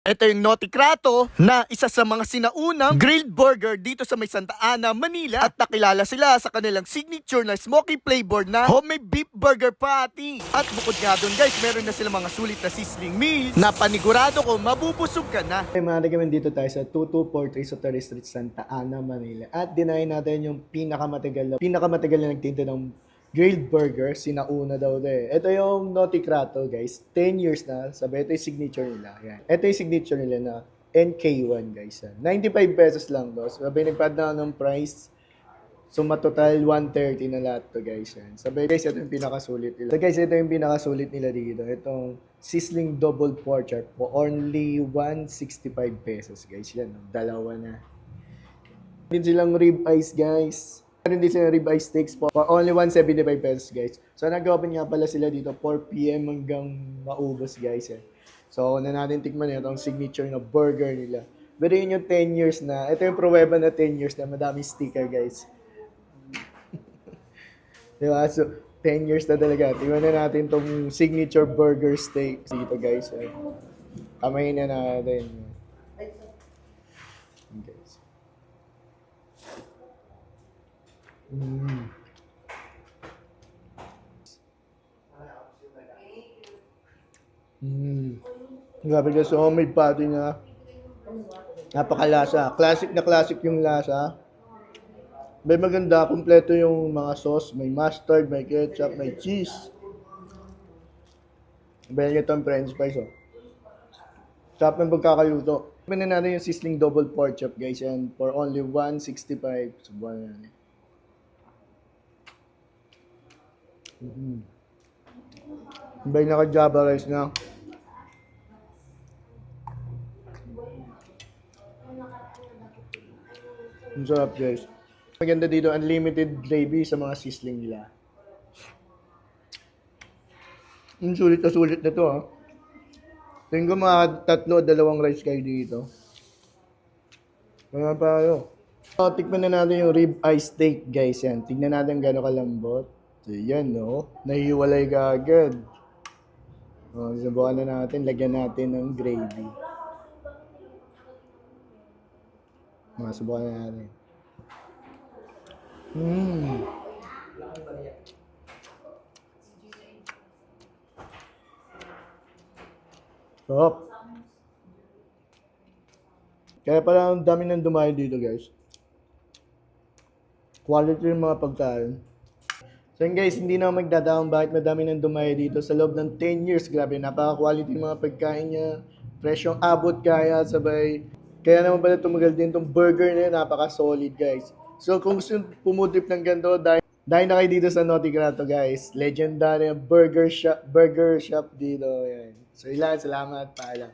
Ito yung Noticrato na isa sa mga sinaunang grilled burger dito sa may Santa Ana, Manila. At nakilala sila sa kanilang signature na smoky flavor na homemade beef burger patty. At bukod nga doon guys, meron na sila mga sulit na sizzling meals na panigurado ko mabubusog ka na. Ay, mga recommend dito tayo sa 2243 Soteria Street, Santa Ana, Manila. At dinayin natin yung pinakamatagal na nagtinda ng grilled burger, sinauna daw de. Ito yung Noticrato, guys. 10 years na. Sabi, ito yung signature nila. Yan. Ito yung signature nila na NK1, guys. 95 pesos lang, boss. Sabi, nagpad na ng price. So, matotal 130 na lahat to, guys. Yan. Sabi, guys, ito yung pinakasulit nila. So, guys, ito yung pinakasulit nila dito. Itong sizzling double pork chop for only 165 pesos, guys. Yan, dalawa na. Din silang rib eyes, guys. Meron din silang rib eye steaks for only 175 pesos, guys. So, nag-open nga pala sila dito 4 p.m. hanggang maubos, guys. Eh. So, na natin tikman itong signature na burger nila. Pero yun yung 10 years na. Ito yung pruweba na 10 years na madaming sticker, guys. Diba? So, 10 years na talaga. Tingnan na natin itong signature burger steak dito, guys. Eh. Kamayin na natin. Guys. Grabe guys, homemade patty niya. Napakalasa. Classic na classic yung lasa. May maganda, kumpleto yung mga sauce. May mustard, may ketchup, may cheese. Bayan ito ang french fries, oh. Sarap ng pagkakaluto. Tignan natin yung sizzling double pork chop, guys. Yan, for only 165. Subukan natin. Bay naka-java rice na. Ang sarap, guys. Maganda dito, unlimited gravy sa mga sizzling nila. Ang sulit na to, ha. Tingin ko mga 3 o 2 rice kayo dito. Mga payo. So, tikman na natin yung rib eye steak, guys. Yan. Tignan natin gano'ng kalambot. So, yan, no? Nahihiwalay ka agad. O, subukan na natin. Lagyan natin ng gravy. Subukan na natin. Sarap. Kaya pala ang dami nang dumayo dito, guys. Quality yung mga pagkain. So yun guys, hindi na magdadaong bakit madami nang dumayo dito sa loob ng 10 years. Grabe, napaka-quality yung mga pagkain niya. Presyong abot kaya, sabay. Kaya naman pala tumagal din itong burger na yun, napaka-solid, guys. So kung gusto nyo pumudrip ng ganito, dahil na kayo dito sa Noticrato, guys. Legendary burger shop dito. Yan. So ilan, salamat, paalam.